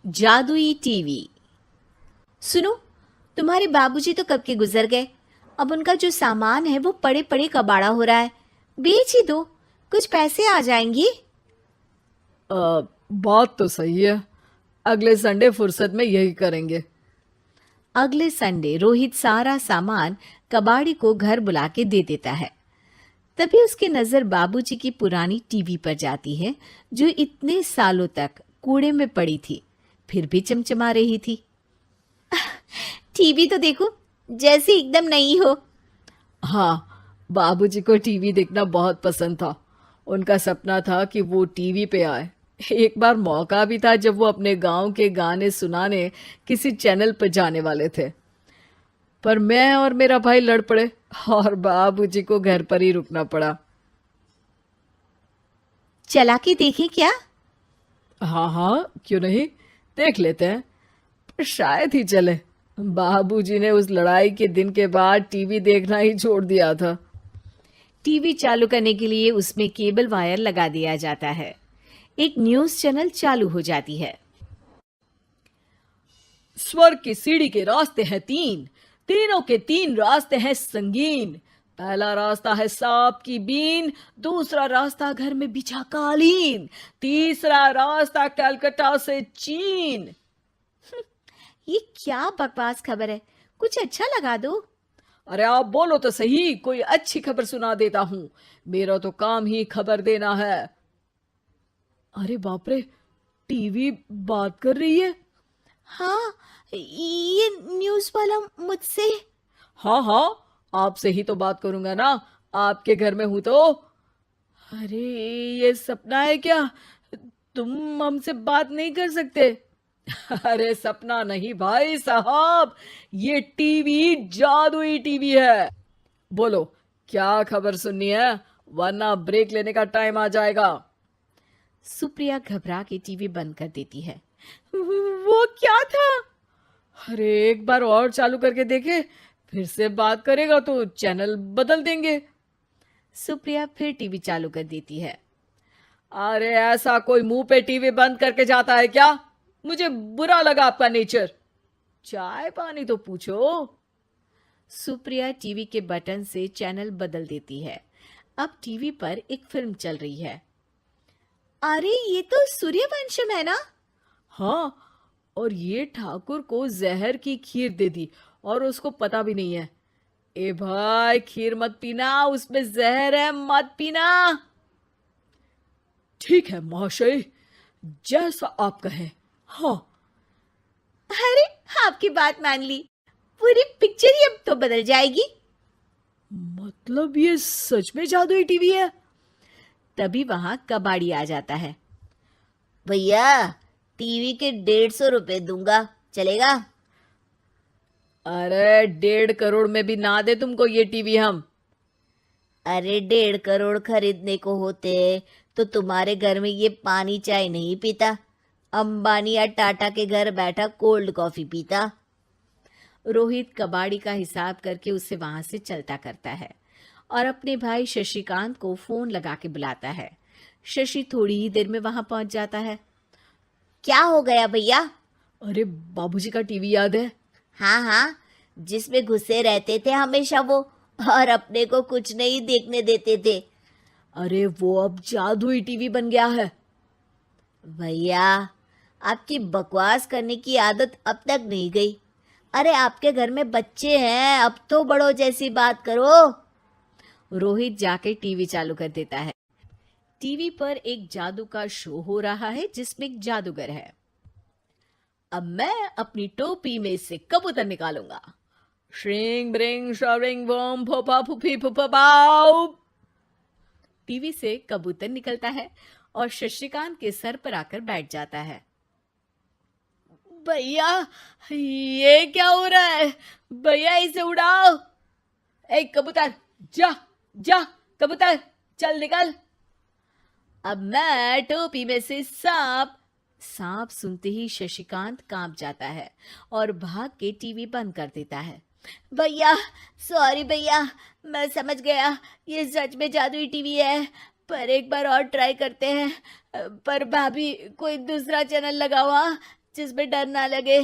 जादुई टीवी। सुनो, तुम्हारे बाबूजी तो कब के गुजर गए। अब उनका जो सामान है वो पड़े पड़े कबाड़ा हो रहा है। बेच ही दो, कुछ पैसे आ जाएंगी। बात तो सही है। अगले संडे फुर्सत में यही करेंगे। अगले संडे रोहित सारा सामान कबाड़ी को घर बुला के दे देता है। तभी उसकी नजर बाबूजी की पुरानी टीवी पर जाती है, जो इतने सालों तक कूड़े में पड़ी थी, फिर भी चमचमा रही थी। टीवी तो देखो, जैसे एकदम नई हो। हाँ, बाबूजी को टीवी देखना बहुत पसंद था। उनका सपना था कि वो टीवी पे आए। एक बार मौका भी था जब वो अपने गांव के गाने सुनाने किसी चैनल पर जाने वाले थे, पर मैं और मेरा भाई लड़ पड़े और बाबूजी को घर पर ही रुकना पड़ा। चला के देखें क्या? हाँ हाँ, क्यों नहीं, देख लेते हैं। पर शायद ही चले। बाबूजी ने उस लड़ाई के दिन के बाद टीवी देखना ही छोड़ दिया था। टीवी चालू करने के लिए उसमें केबल वायर लगा दिया जाता है। एक न्यूज चैनल चालू हो जाती है। स्वर्ग की सीढ़ी के रास्ते हैं तीन, तीनों के तीन रास्ते हैं संगीन। पहला रास्ता है सांप की बीन, दूसरा रास्ता घर में बिछा कालीन, तीसरा रास्ता कलकत्ता से चीन। ये क्या बकवास खबर है, कुछ अच्छा लगा दो। अरे आप बोलो तो सही, कोई अच्छी खबर सुना देता हूं। मेरा तो काम ही खबर देना है। अरे बाप रे, टीवी बात कर रही है। हाँ, ये न्यूज वाला मुझसे। हाँ हाँ, आपसे ही तो बात करूंगा ना, आपके घर में हूं तो। अरे, ये सपना है क्या? तुम हमसे बात नहीं कर सकते? अरे सपना नहीं भाई साहब, ये टीवी जादुई टीवी है। बोलो, क्या खबर सुननी है, वरना ब्रेक लेने का टाइम आ जाएगा। सुप्रिया घबरा के टीवी बंद कर देती है। वो क्या था? अरे एक बार और चालू करके देखे, फिर से बात करेगा तो चैनल बदल देंगे। सुप्रिया फिर टीवी चालू कर देती है। अरे ऐसा कोई मुंह पे टीवी बंद करके जाता है क्या? मुझे बुरा लगा आपका नेचर। चाय पानी तो पूछो। सुप्रिया टीवी के बटन से चैनल बदल देती है। अब टीवी पर एक फिल्म चल रही है। अरे ये तो सूर्यवंशम है ना? हाँ, और ये ठाकुर को जहर की खीर दे दी और उसको पता भी नहीं है। ए भाई, खीर मत पीना, उसमें जहर है, मत पीना। ठीक है महाशय, जैसा आप कहें। हाँ। अरे, आपकी बात मान ली, पूरी पिक्चर ही अब तो बदल जाएगी। मतलब ये सच में जादुई टीवी है? तभी वहां कबाड़ी आ जाता है। भैया, टीवी के 150 रुपए दूंगा, चलेगा? अरे 1.5 करोड़ में भी ना दे तुमको ये टीवी हम। अरे 1.5 करोड़ खरीदने को होते तो तुम्हारे घर में ये पानी चाय नहीं पीता, अंबानी या टाटा के घर बैठा कोल्ड कॉफी पीता। रोहित कबाड़ी का हिसाब करके उसे वहां से चलता करता है और अपने भाई शशिकांत को फोन लगा के बुलाता है। शशि थोड़ी ही देर में वहां पहुंच जाता है। क्या हो गया भैया? अरे बाबूजी का टीवी याद है? हाँ हाँ, जिसमें घुसे रहते थे हमेशा वो, और अपने को कुछ नहीं देखने देते थे। अरे वो अब जादुई टीवी बन गया है। भैया, आपकी बकवास करने की आदत अब तक नहीं गई। अरे आपके घर में बच्चे हैं, अब तो बड़ों जैसी बात करो। रोहित जाके टीवी चालू कर देता है। टीवी पर एक जादू का शो हो रहा है जिसमें एक जादूगर है। अब मैं अपनी टोपी में से कबूतर निकालूंगा। श्रिंग ब्रिंग शरिंग बम फोपा फुफी फुफा बाउ। टीवी से कबूतर निकलता है और शशिकांत के सर पर आकर बैठ जाता है। भैया, ये क्या हो रहा है? भैया इसे उड़ाओ। ए कबूतर, जा जा, कबूतर चल निकल। अब मैं टोपी में से सांप। सांप सुनते ही शशिकांत कांप जाता है और भाग के टीवी बंद कर देता है। भैया, सॉरी भैया, मैं समझ गया ये सच में जादुई टीवी है, पर एक बार और ट्राई करते हैं। पर भाभी, कोई दूसरा चैनल लगाओ। हाँ, जिसमें डर ना लगे।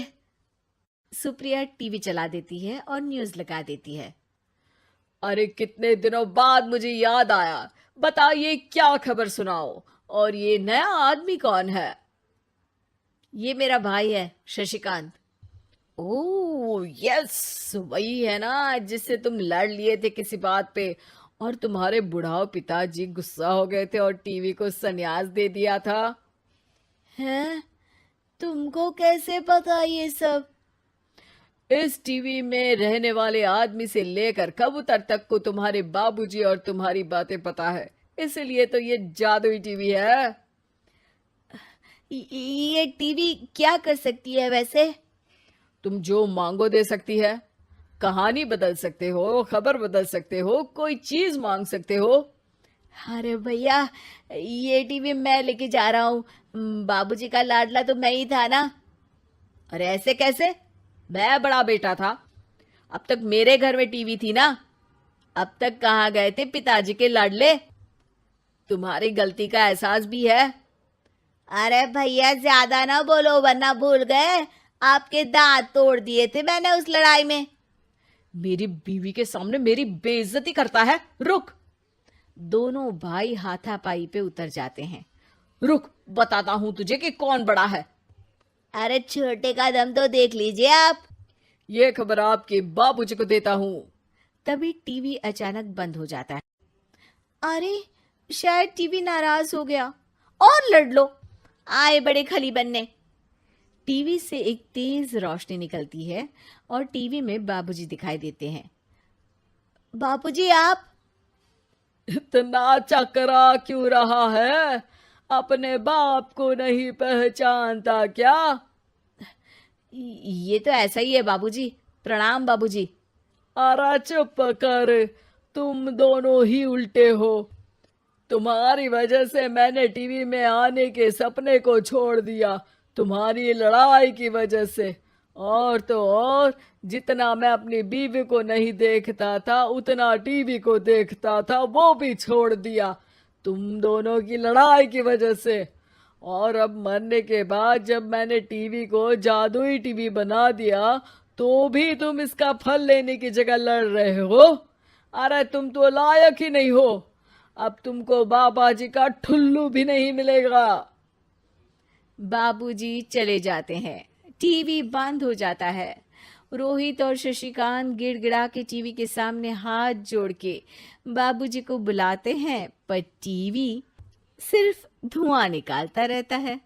सुप्रिया टीवी चला देती है और न्यूज लगा देती है। अरे कितने दिनों बाद मुझे याद आया, बताइए क्या खबर सुनाओ। और ये नया आदमी कौन है? ये मेरा भाई है शशिकांत। ओह यस, वही है ना जिससे तुम लड़ लिए थे किसी बात पे, और तुम्हारे बुढ़ाओ पिताजी गुस्सा हो गए थे और टीवी को संन्यास दे दिया था। हैं? तुमको कैसे पता ये सब? इस टीवी में रहने वाले आदमी से लेकर कबूतर तक को तुम्हारे बाबूजी और तुम्हारी बातें पता है, इसलिए तो ये जादुई टीवी है। ये टीवी क्या कर सकती है वैसे? तुम जो मांगो दे सकती है। कहानी बदल सकते हो, खबर बदल सकते हो, कोई चीज मांग सकते हो। अरे भैया, ये टीवी मैं लेके जा रहा हूँ। बाबूजी का लाडला तो मैं ही था ना। अरे ऐसे कैसे? मैं बड़ा बेटा था, अब तक मेरे घर में टीवी थी ना। अब तक कहाँ गए थे पिताजी के लाडले? तुम्हारी गलती का एहसास भी है। अरे भैया, ज्यादा ना बोलो वरना भूल गए आपके दांत तोड़ दिए थे मैंने उस लड़ाई में। मेरी बीवी के सामने मेरी बेइज्जती करता है। रुक। दोनों भाई हाथापाई पे उतर जाते हैं। रुक, बताता हूं तुझे कि कौन बड़ा है। अरे छोटे का दम तो देख लीजिए आप। ये खबर आपके बाबूजी को देता हूं। तभी टीवी अचानक बंद हो जाता है। अरे शायद टीवी नाराज हो गया। और लड़ लो, आए बड़े खली बनने। टीवी से एक तेज रोशनी निकलती है और टीवी में बाबूजी दिखाई देते हैं। बाबूजी आप? इतना चकरा क्यों रहा है? अपने बाप को नहीं पहचानता क्या? ये तो ऐसा ही है बाबूजी। प्रणाम बाबूजी। अरे चुप कर, तुम दोनों ही उल्टे हो। तुम्हारी वजह से मैंने टीवी में आने के सपने को छोड़ दिया, तुम्हारी लड़ाई की वजह से। और तो और, जितना मैं अपनी बीवी को नहीं देखता था उतना टीवी को देखता था, वो भी छोड़ दिया तुम दोनों की लड़ाई की वजह से। और अब मरने के बाद जब मैंने टीवी को जादुई टीवी बना दिया तो भी तुम इसका फल लेने की जगह लड़ रहे हो। अरे तुम तो लायक ही नहीं हो। अब तुमको बाबा जी का ठुल्लू भी नहीं मिलेगा। बाबूजी चले जाते हैं। टीवी बंद हो जाता है। रोहित और शशिकांत गिड़गिड़ा के टीवी के सामने हाथ जोड़ के बाबूजी को बुलाते हैं, पर टीवी सिर्फ धुआं निकालता रहता है।